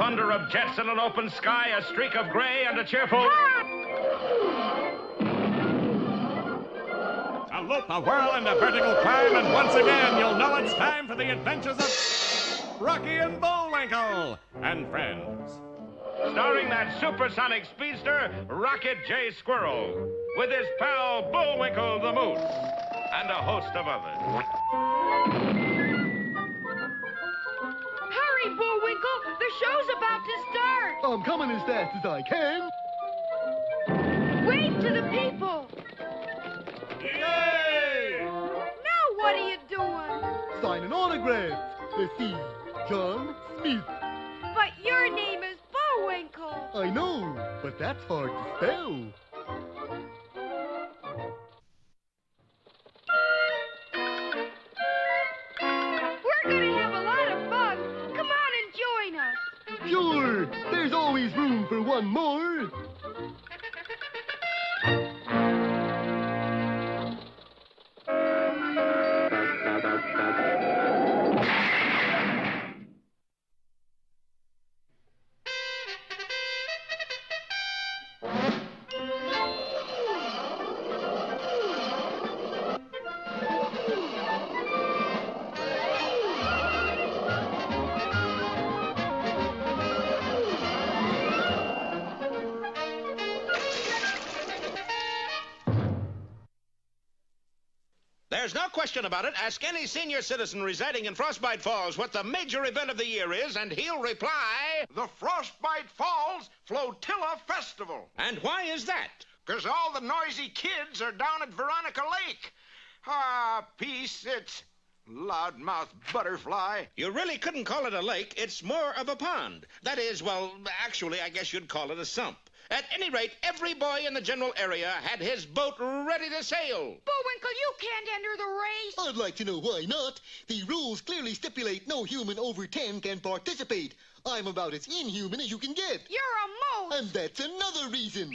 thunder of jets in an open sky, a streak of gray, and a cheerful... A loop, a whirl, and a vertical climb, and once again you'll know it's time for the adventures of Rocky and Bullwinkle and friends. Starring that supersonic speedster, Rocket J. Squirrel, with his pal Bullwinkle the Moose, and a host of others. Hurry, Bullwinkle! The show's about to start! I'm coming as fast as I can. Wave to the people! Yay! Now what are you doing? Signing autographs. Let's see. John Smith. But your name is Bullwinkle. I know, but that's hard to spell. We're gonna have a lot of fun. Come on and join us. Sure, there's always room for one more. There's no question about it. Ask any senior citizen residing in Frostbite Falls what the major event of the year is, and he'll reply... The Frostbite Falls Flotilla Festival. And why is that? 'Cause all the noisy kids are down at Veronica Lake. Ah, peace, it's loudmouth butterfly. You really couldn't call it a lake. It's more of a pond. That is, well, actually, I guess you'd call it a sump. At any rate, every boy in the general area had his boat ready to sail. Bullwinkle, you can't enter the race. I'd like to know why not. The rules clearly stipulate no human over 10 can participate. I'm about as inhuman as you can get. You're a moose. And that's another reason.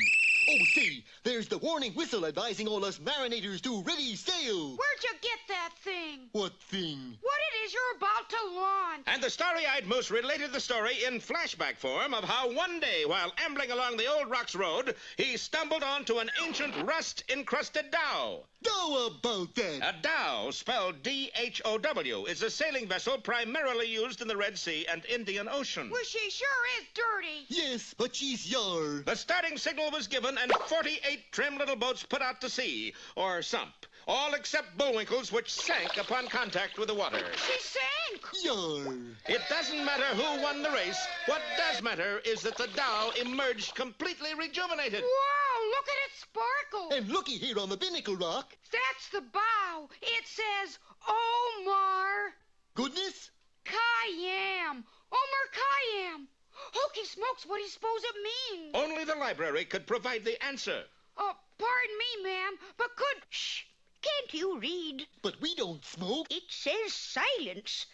Oh, see, there's the warning whistle advising all us marinators to ready sail. Where'd you get that thing? What thing? What it is you're about to launch. And the starry-eyed moose related the story in flashback form of how one day, while ambling along the Old Rocks Road, he stumbled onto an ancient rust-encrusted dhow. How about that? A dhow, spelled D-H-O-W, is a sailing vessel primarily used in the Red Sea and Indian Ocean. Well, she sure is dirty. Yes, but she's yar. The starting signal was given, and 48 trim little boats put out to sea, or sump, all except Bullwinkle's, which sank upon contact with the water. She sank. Yar. It doesn't matter who won the race. What does matter is that the dhow emerged completely rejuvenated. Wow, look at it sparkle. And looky here on the binnacle rock. That's the bow. It says Omar Goodness. Khayyam. Omar Khayyam. Hokey smokes, what do you suppose it means? Only the library could provide the answer. Pardon me, ma'am, but could... Shh! Can't you read? But we don't smoke. It says silence.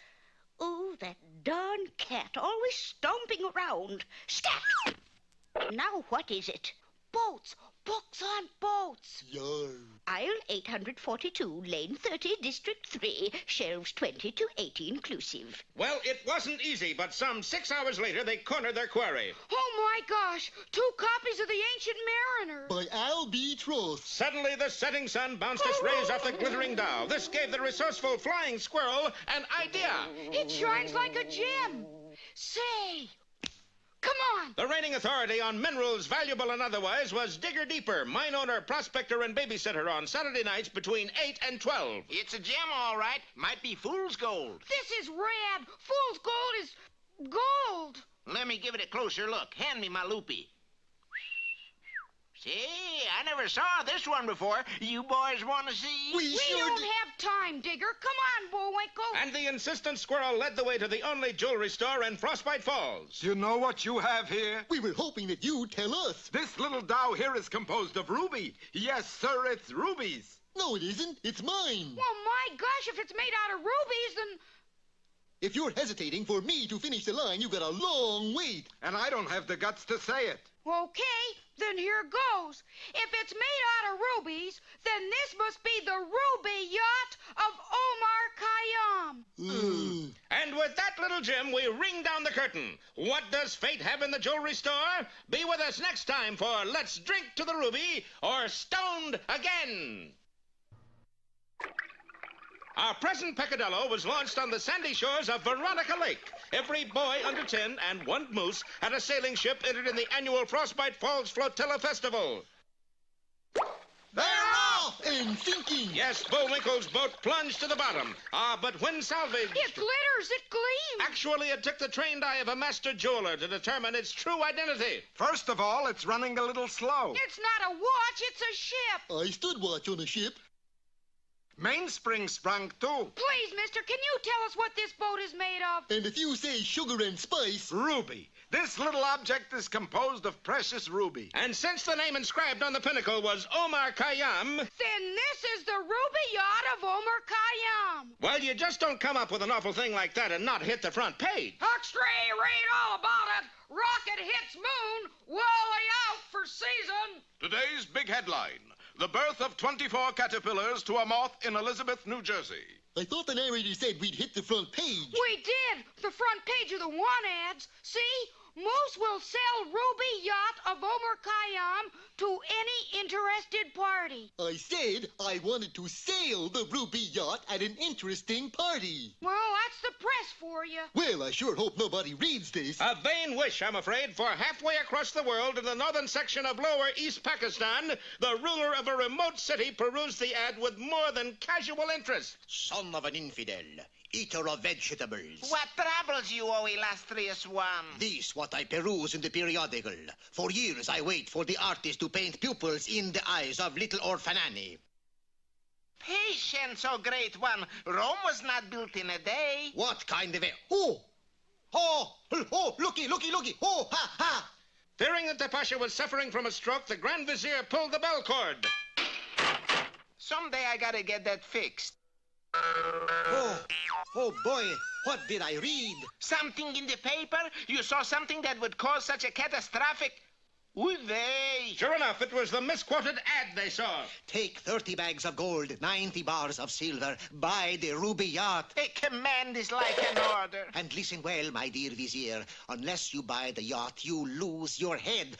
Oh, that darn cat always stomping around. Scat! Now what is it? Boats. Books on boats. Yar. Aisle 842, lane 30, district 3, shelves 20 to 80 inclusive. Well, it wasn't easy, but some 6 hours later, they cornered their quarry. Oh, my gosh. 2 copies of the Ancient Mariner. By Albatross. Suddenly, the setting sun bounced its rays off the glittering dhow. This gave the resourceful flying squirrel an idea. It shines like a gem. Say... Come on. The reigning authority on minerals, valuable and otherwise, was Digger Deeper, mine owner, prospector, and babysitter on Saturday nights between 8 and 12. It's a gem, all right. Might be fool's gold. This is rad. Fool's gold is gold. Let me give it a closer look. Hand me my loopy. See, I never saw this one before. You boys want to see? We don't have time, Digger. Come on, Bullwinkle. And the insistent squirrel led the way to the only jewelry store in Frostbite Falls. Do you know what you have here? We were hoping that you'd tell us. This little dhow here is composed of ruby. Yes, sir, it's rubies. No, it isn't. It's mine. Well, my gosh, if it's made out of rubies, then... If you're hesitating for me to finish the line, you've got a long wait. And I don't have the guts to say it. Okay, then here goes. If it's made out of rubies, then this must be the ruby yacht of Omar Khayyam. And with with that little gem, we ring down the curtain. What does fate have in the jewelry store? Be with us next time for Let's Drink to the Ruby or Stoned Again. Our present peccadillo was launched on the sandy shores of Veronica Lake. Every boy under 10 and one moose had a sailing ship entered in the annual Frostbite Falls Flotilla Festival. They're off and sinking. Yes, Bullwinkle's boat plunged to the bottom. But when salvaged... It glitters, it gleams. Actually, it took the trained eye of a master jeweler to determine its true identity. First of all, it's running a little slow. It's not a watch, it's a ship. I stood watch on a ship. Mainspring sprung, too. Please, mister, can you tell us what this boat is made of? And if you say sugar and spice... Ruby. This little object is composed of precious ruby. And since the name inscribed on the pinnacle was Omar Khayyam... Then this is the Ruby Yacht of Omar Khayyam. Well, you just don't come up with an awful thing like that and not hit the front page. Huckstray, read all about it. Rocket hits moon, Wally out for season. Today's big headline: the birth of 24 caterpillars to a moth in Elizabeth, New Jersey. I thought the narrator said we'd hit the front page. We did. The front page of the want ads. See? Moose will sell Ruby Yacht of Omar Khayyam to any interested party. I said I wanted to sail the Ruby Yacht at an interesting party. Well, that's the press for you. Well, I sure hope nobody reads this. A vain wish, I'm afraid, for halfway across the world in the northern section of lower East Pakistan, the ruler of a remote city perused the ad with more than casual interest. Son of an infidel, eater of vegetables. What troubles you, O illustrious one? This what I peruse in the periodical. For years I wait for the artist to paint pupils in the eyes of little orphan Annie. Patience, O great one. Rome was not built in a day. What kind of a... Looky, oh, ha, ha. Fearing that the Pasha was suffering from a stroke, the Grand Vizier pulled the bell cord. Someday I gotta get that fixed. Oh boy, what did I read? Something in the paper? You saw something that would cause such a catastrophic... Ooh, they... Sure enough, it was the misquoted ad they saw. Take 30 bags of gold, 90 bars of silver, buy the Ruby Yacht. A command is like an order. And listen well, my dear Vizier, unless you buy the yacht, you lose your head.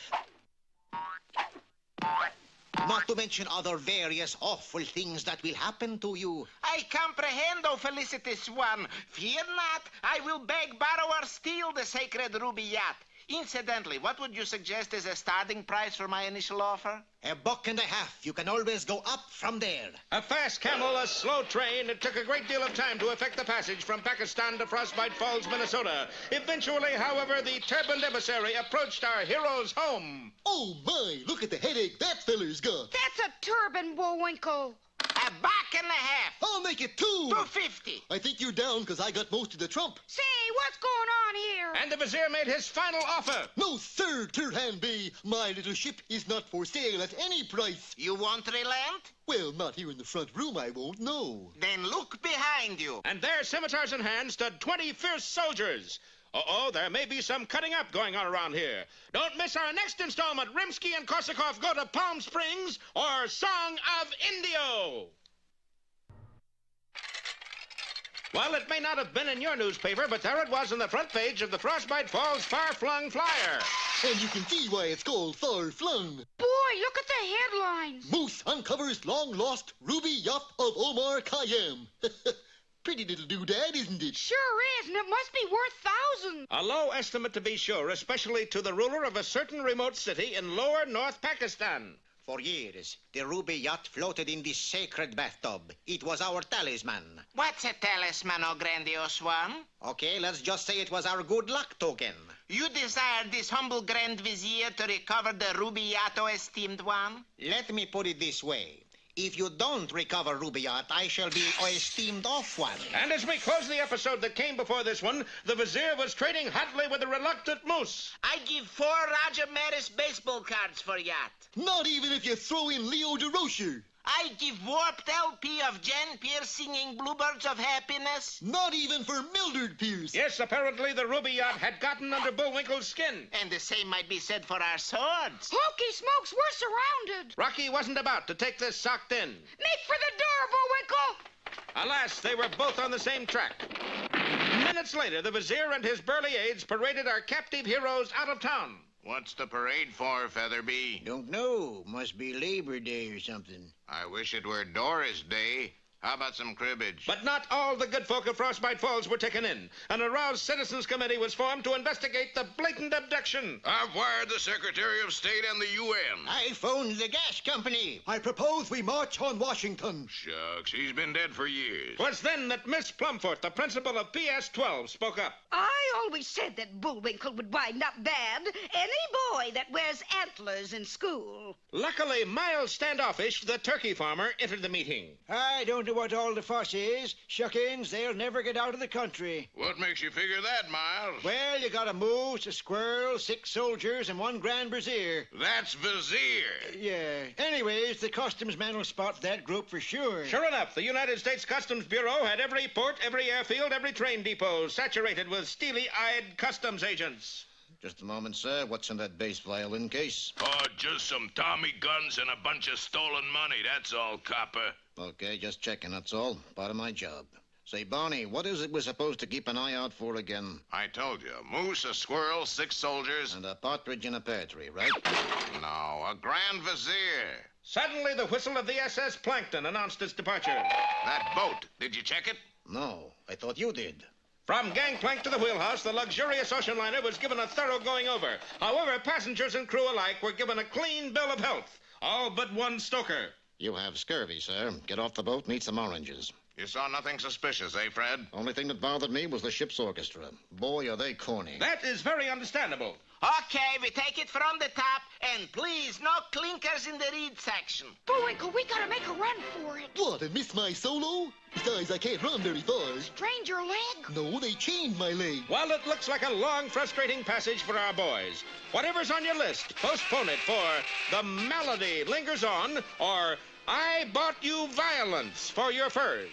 Not to mention other various awful things that will happen to you. I comprehend, O felicitous one. Fear not, I will beg, borrow, or steal the sacred Ruby Yacht. Incidentally, what would you suggest as a starting price for my initial offer? $1.50. You can always go up from there. A fast camel, a slow train. It took a great deal of time to effect the passage from Pakistan to Frostbite Falls, Minnesota. Eventually, however, the turbaned emissary approached our hero's home. Oh, my, look at the headache that feller's got. That's a turban, Bullwinkle. $1.50. I'll make it 2. $2.50. I think you're down because I got most of the trump. Say, what's going on here? And the Vizier made his final offer. No, sir, Turhan Bey. My little ship is not for sale at any price. You won't relent? Well, not here in the front room, I won't, no. Then look behind you. And there, scimitars in hand, stood 20 fierce soldiers. Uh-oh, there may be some cutting up going on around here. Don't miss our next installment, Rimsky and Korsakov Go to Palm Springs, or Song of Indio. Well, it may not have been in your newspaper, but there it was on the front page of the Frostbite Falls Far-Flung Flyer. And you can see why it's called Far Flung. Boy, look at the headlines. Moose uncovers long-lost Ruby Yacht of Omar Khayyam. Pretty little doodad, isn't it? Sure is, and it must be worth thousands. A low estimate to be sure, especially to the ruler of a certain remote city in lower North Pakistan. For years, the Ruby Yacht floated in this sacred bathtub. It was our talisman. What's a talisman, O grandiose one? Okay, let's just say it was our good luck token. You desire this humble Grand Vizier to recover the Ruby Yacht, O esteemed one? Let me put it this way. If you don't recover Ruby Yacht, I shall be a esteemed off one. And as we close the episode that came before this one, the Vizier was trading hotly with the reluctant Moose. I give 4 Roger Maris baseball cards for Yacht. Not even if you throw in Leo DeRocher. I give warped LP of Jen Pierce singing Bluebirds of Happiness. Not even for Mildred Pierce. Yes, apparently the Ruby Yacht had gotten under Bullwinkle's skin. And the same might be said for our swords. Hokey smokes, we're surrounded. Rocky wasn't about to take this socked in. Make for the door, Bullwinkle. Alas, they were both on the same track. Minutes later, the Vizier and his burly aides paraded our captive heroes out of town. What's the parade for, Featherby? Don't know. Must be Labor Day or something. I wish it were Doris Day. How about some cribbage? But not all the good folk of Frostbite Falls were taken in. An aroused citizens committee was formed to investigate the blatant abduction. I've wired the Secretary of State and the UN. I phoned the gas company. I propose we march on Washington. Shucks, he's been dead for years. 'Twas then that Miss Plumfoot, the principal of PS 12, spoke up. I always said that Bullwinkle would wind up bad. Any boy that wears antlers in school. Luckily, mild standoffish, the turkey farmer, entered the meeting. I don't know what all the fuss is. Shuckins, they'll never get out of the country. What makes you figure that, Miles? Well, you got a moose, a squirrel, 6 soldiers, and 1 grand brazier. That's Vizier. Yeah. Anyways, the customs man will spot that group for sure. Sure enough, the United States Customs Bureau had every port, every airfield, every train depot saturated with steely-eyed customs agents. Just a moment, sir. What's in that bass violin case? Oh, just some Tommy guns and a bunch of stolen money, that's all, copper. Okay, just checking, that's all. Part of my job. Say, Barney, what is it we're supposed to keep an eye out for again? I told you, a moose, a squirrel, 6 soldiers. And a partridge in a pear tree, right? No, a Grand Vizier. Suddenly, the whistle of the SS Plankton announced its departure. That boat, did you check it? No, I thought you did. From gangplank to the wheelhouse, the luxurious ocean liner was given a thorough going over. However, passengers and crew alike were given a clean bill of health. All but one stoker. You have scurvy, sir. Get off the boat and eat some oranges. You saw nothing suspicious, eh, Fred? Only thing that bothered me was the ship's orchestra. Boy, are they corny. That is very understandable. Okay, we take it from the top, and please, no clinkers in the reed section. Bullwinkle, we gotta make a run for it. What, and miss my solo? Besides, I can't run very far. Strained your leg? No, they chained my leg. Well, it looks like a long, frustrating passage for our boys. Whatever's on your list, postpone it for The Melody Lingers On, or I Bought You Violence for your furs.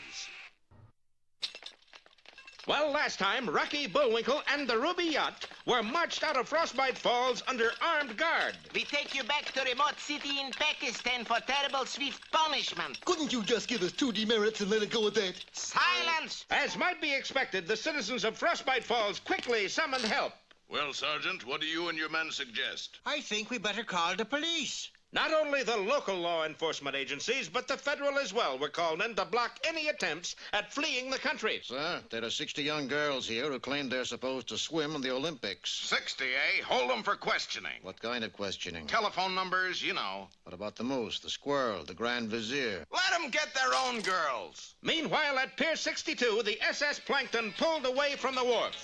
Well, last time, Rocky, Bullwinkle, and the Ruby Yacht were marched out of Frostbite Falls under armed guard. We take you back to remote city in Pakistan for terrible swift punishment. Couldn't you just give us 2 demerits and let it go at that? Silence! As might be expected, the citizens of Frostbite Falls quickly summoned help. Well, Sergeant, what do you and your men suggest? I think we better call the police. Not only the local law enforcement agencies, but the federal as well were called in to block any attempts at fleeing the country. Sir, there are 60 young girls here who claim they're supposed to swim in the Olympics. 60, eh? Hold them for questioning. What kind of questioning? Telephone numbers, you know. What about the moose, the squirrel, the Grand Vizier? Let them get their own girls. Meanwhile, at Pier 62, the SS Plankton pulled away from the wharf.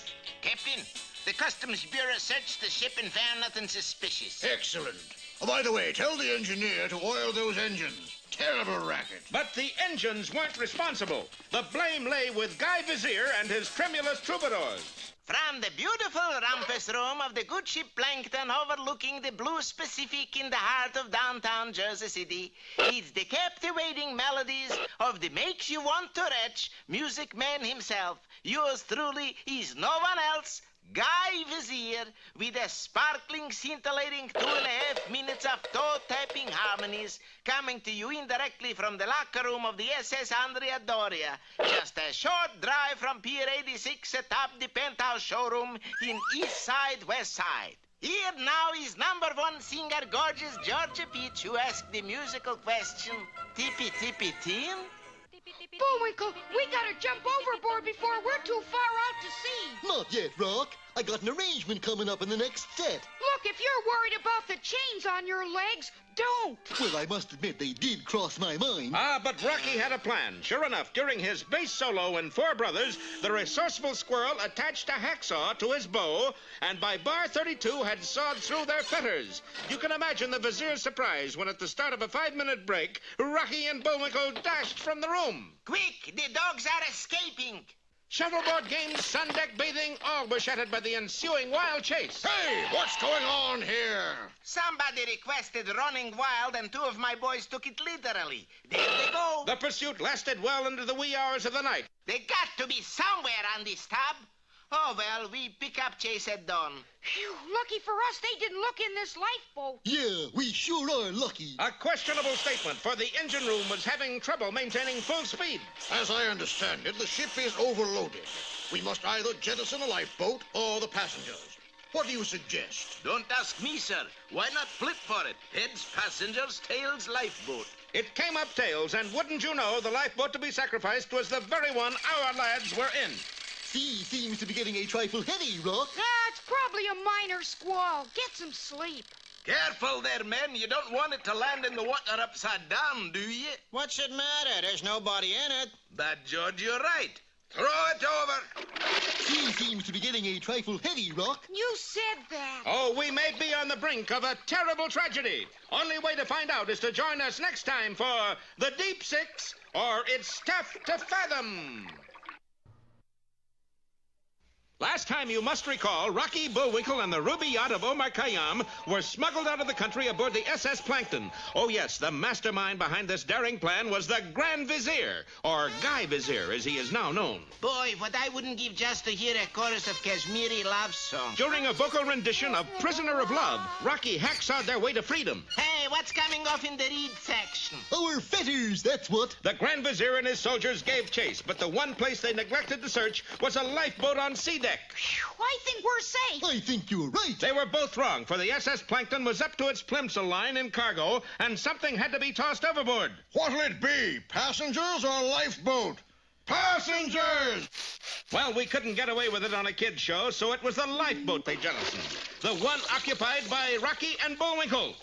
Captain, the Customs Bureau searched the ship and found nothing suspicious. Excellent. Oh, by the way, tell the engineer to oil those engines. Terrible racket. But the engines weren't responsible. The blame lay with Guy Vizier and his tremulous troubadours. From the beautiful rumpus room of the good ship Plankton overlooking the Blue Pacific in the heart of downtown Jersey City, it's the captivating melodies of the makes you want to retch music man himself. Yours truly is no one else, Guy Vizier, with a sparkling, scintillating 2.5 minutes of toe-tapping harmonies, coming to you indirectly from the locker room of the SS Andrea Doria, just a short drive from Pier 86 atop the penthouse showroom in East Side, West Side. Here now is #1 singer, gorgeous Georgia Peach, who asked the musical question, Tippy Tippy Teen? Bullwinkle, we gotta jump overboard before we're too far out to sea. Not yet, Rock. I got an arrangement coming up in the next set. Look, if you're worried about the chains on your legs, don't. Well, I must admit they did cross my mind. But Rocky had a plan. Sure enough, during his bass solo in Four Brothers, the resourceful squirrel attached a hacksaw to his bow, and by bar 32 had sawed through their fetters. You can imagine the Vizier's surprise when at the start of a 5-minute break, Rocky and Bullwinkle dashed from the room. Quick, the dogs are escaping. Shuffleboard games, sun-deck bathing, all were shattered by the ensuing wild chase. Hey, what's going on here? Somebody requested running wild, and 2 of my boys took it literally. There they go. The pursuit lasted well into the wee hours of the night. They got to be somewhere on this tab. Oh, well, we pick up chase at dawn. Phew, lucky for us, they didn't look in this lifeboat. Yeah, we sure are lucky. A questionable statement, for the engine room was having trouble maintaining full speed. As I understand it, the ship is overloaded. We must either jettison a lifeboat or the passengers. What do you suggest? Don't ask me, sir. Why not flip for it? Heads, passengers, tails, lifeboat. It came up tails, and wouldn't you know, the lifeboat to be sacrificed was the very one our lads were in. Sea seems to be getting a trifle heavy, Rock. It's probably a minor squall. Get some sleep. Careful there, men. You don't want it to land in the water upside down, do you? What's it matter? There's nobody in it. But, George, you're right. Throw it over. Sea seems to be getting a trifle heavy, Rock. You said that. Oh, we may be on the brink of a terrible tragedy. Only way to find out is to join us next time for The Deep Six, or It's Tough to Fathom. Last time, you must recall, Rocky, Bullwinkle, and the Ruby Yacht of Omar Khayyam were smuggled out of the country aboard the SS Plankton. Oh, yes, the mastermind behind this daring plan was the Grand Vizier, or Guy Vizier, as he is now known. Boy, what I wouldn't give just to hear a chorus of Kashmiri love song. During a vocal rendition of Prisoner of Love, Rocky hacksawed their way to freedom. Hey, what's coming off in the reed section? Our fetters, that's what. The Grand Vizier and his soldiers gave chase, but the one place they neglected to search was a lifeboat on sea deck. I think we're safe. I think you're right. They were both wrong, for the SS Plankton was up to its plimsoll line in cargo, and something had to be tossed overboard. What'll it be, passengers or lifeboat? Passengers! Well, we couldn't get away with it on a kid's show, so it was the lifeboat they jettisoned. The one occupied by Rocky and Bullwinkle.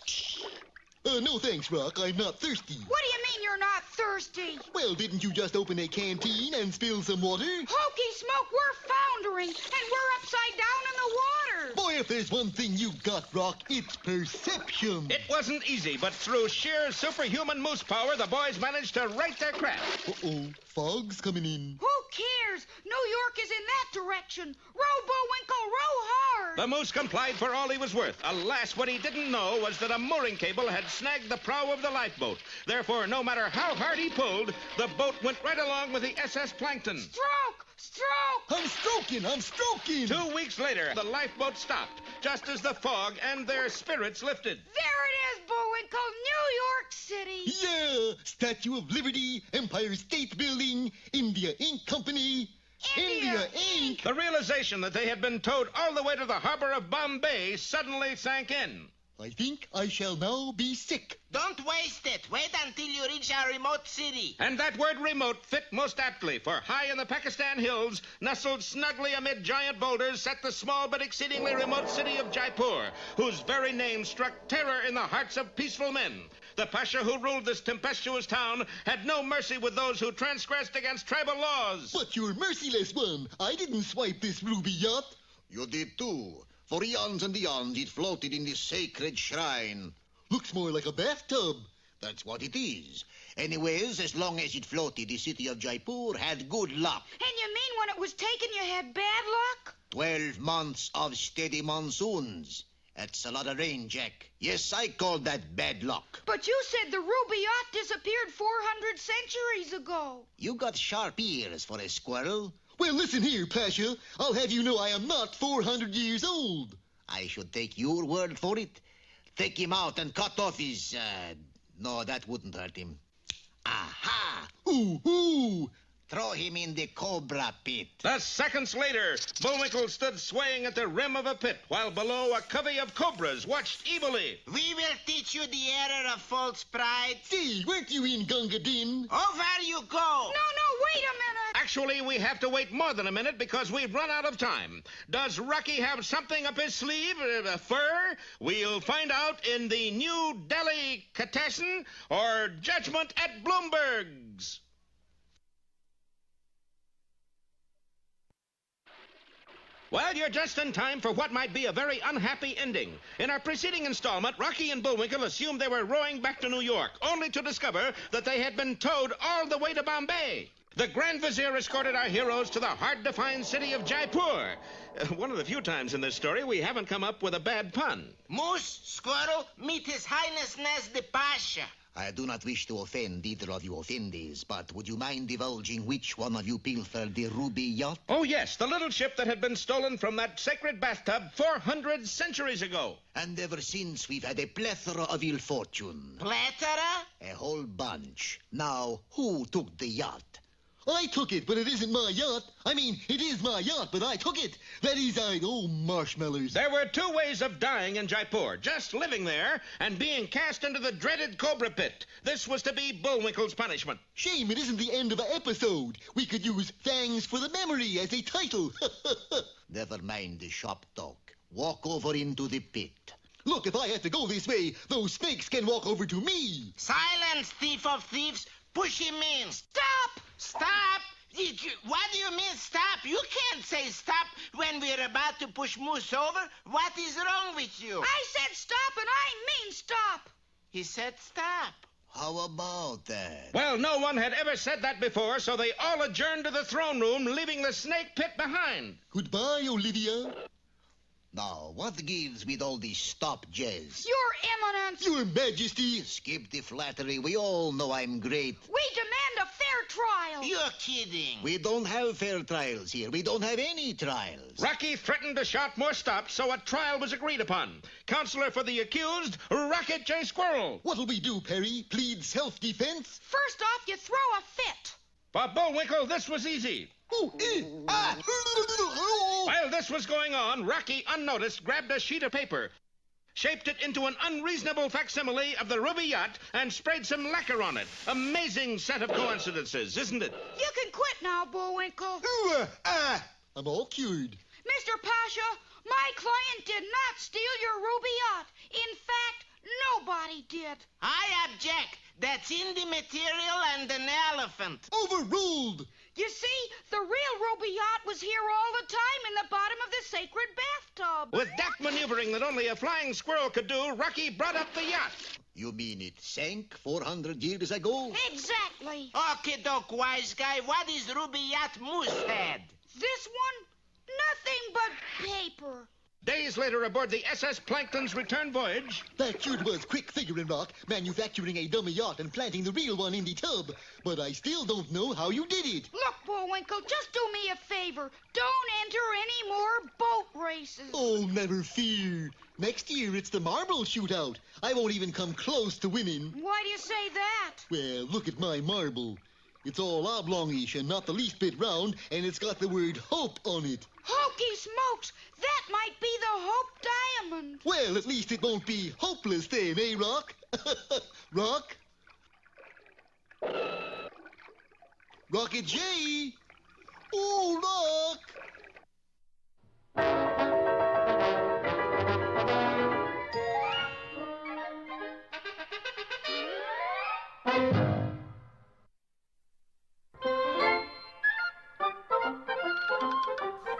No thanks, Rock. I'm not thirsty. What do you mean you're not thirsty? Well, didn't you just open a canteen and spill some water? Hokey smoke, we're foundering, and we're upside down in the water. Boy, if there's one thing you've got, Rock, it's perception. It wasn't easy, but through sheer superhuman moose power, the boys managed to right their craft. Uh-oh, fog's coming in. Who cares? New York is in that direction. Row, Bullwinkle, row hard. The moose complied for all he was worth. Alas, what he didn't know was that a mooring cable had snagged the prow of the lifeboat. Therefore, no matter how hard he pulled, the boat went right along with the SS Plankton. Stroke! Stroke! I'm stroking! 2 weeks later, the lifeboat stopped, just as the fog and their spirits lifted. There it is, Bullwinkle, New York City. Yeah! Statue of Liberty, Empire State Building, India Ink Company. India Ink! The realization that they had been towed all the way to the harbor of Bombay suddenly sank in. I think I shall now be sick. Don't waste it. Wait until you reach our remote city. And that word remote fit most aptly, for high in the Pakistan hills, nestled snugly amid giant boulders, sat the small but exceedingly remote city of Jaipur, whose very name struck terror in the hearts of peaceful men. The Pasha who ruled this tempestuous town had no mercy with those who transgressed against tribal laws. But you're merciless one. I didn't swipe this ruby yacht. You did too. For eons and eons it floated in this sacred shrine. Looks more like a bathtub. That's what it is. Anyways, as long as it floated, the city of Jaipur had good luck. And you mean when it was taken you had bad luck? 12 months of steady monsoons. That's a lot of rain, Jack. Yes, I call that bad luck. But you said the ruby yacht disappeared 400 centuries ago. You got sharp ears for a squirrel. Well, listen here, Pasha. I'll have you know I am not 400 years old. I should take your word for it. Take him out and cut off his, No, that wouldn't hurt him. Aha! Ooh, ooh! Throw him in the cobra pit. Thus, seconds later, Bullwinkle stood swaying at the rim of a pit, while below a covey of cobras watched evilly. We will teach you the error of false pride. See, weren't you in Gunga Din? Over you go. No, wait a minute. Actually, we have to wait more than a minute because we've run out of time. Does Rocky have something up his sleeve? Fur? We'll find out in the New Delhi Catassin or Judgment at Bloomberg's. Well, you're just in time for what might be a very unhappy ending. In our preceding installment, Rocky and Bullwinkle assumed they were rowing back to New York, only to discover that they had been towed all the way to Bombay. The Grand Vizier escorted our heroes to the hard-to-find city of Jaipur. One of the few times in this story we haven't come up with a bad pun. Moose, squirrel, meet His Highness Nez the Pasha. I do not wish to offend either of you offendees, but would you mind divulging which one of you pilfered the ruby yacht? Oh, yes, the little ship that had been stolen from that sacred bathtub 400 centuries ago. And ever since, we've had a plethora of ill fortune. Plethora? A whole bunch. Now, who took the yacht? I took it, but it isn't my yacht. I mean, it is my yacht, but I took it. That is, oh, marshmallows. There were two ways of dying in Jaipur. Just living there and being cast into the dreaded Cobra Pit. This was to be Bullwinkle's punishment. Shame it isn't the end of an episode. We could use Thanks for the Memory as a title. Never mind the shop talk. Walk over into the pit. Look, if I have to go this way, those snakes can walk over to me. Silence, thief of thieves. Push him in. Stop! Stop! What do you mean, stop? You can't say stop when we're about to push Moose over. What is wrong with you? I said stop, and I mean stop. He said stop. How about that? Well, no one had ever said that before, so they all adjourned to the throne room, leaving the snake pit behind. Goodbye, Olivia. Now, what gives with all this stop jazz? Your Eminence. Your Majesty. Skip the flattery. We all know I'm great. We demand a fair trial. You're kidding. We don't have fair trials here. We don't have any trials. Rocky threatened to shout more stops, so a trial was agreed upon. Counselor for the accused, Rocket J. Squirrel. What'll we do, Perry? Plead self-defense? First off, you throw a fit. For Bullwinkle, this was easy. While this was going on, Rocky, unnoticed, grabbed a sheet of paper, shaped it into an unreasonable facsimile of the Ruby Yacht, and sprayed some lacquer on it. Amazing set of coincidences, isn't it? You can quit now, Bullwinkle. I'm all cured. Mr. Pasha, my client did not steal your Ruby Yacht. In fact, nobody did. I object. That's in the material and an elephant. Overruled. You see, the real Ruby Yacht was here all the time in the bottom of the sacred bathtub. With deft maneuvering that only a flying squirrel could do, Rocky brought up the yacht. You mean it sank 400 years ago? Exactly. Okay, doke, wise guy. What is Ruby Yacht Moose had? This one, nothing but paper. Days later, aboard the SS Plankton's return voyage... That sure was quick figuring, Rock, manufacturing a dummy yacht and planting the real one in the tub. But I still don't know how you did it. Look, Bullwinkle, just do me a favor. Don't enter any more boat races. Oh, never fear. Next year, it's the marble shootout. I won't even come close to winning. Why do you say that? Well, look at my marble. It's all oblongish and not the least bit round, and it's got the word hope on it. Hokey smokes! That might be the Hope Diamond. Well, at least it won't be hopeless then, eh, Rock? Rock? Rocket J! Oh, Rock!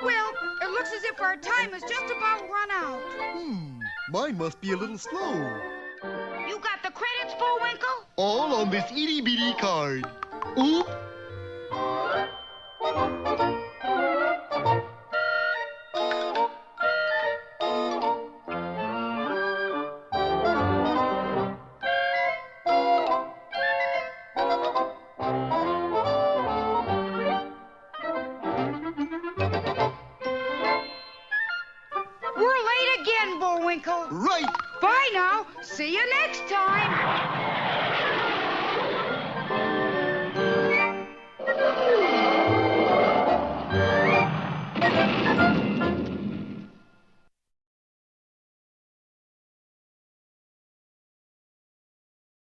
Well, it looks as if our time is just about run out. Mine must be a little slow. You got the credits, Bullwinkle? All on this itty-bitty card. Oop! We're late again, Bullwinkle. Right! Bye now. See you next time.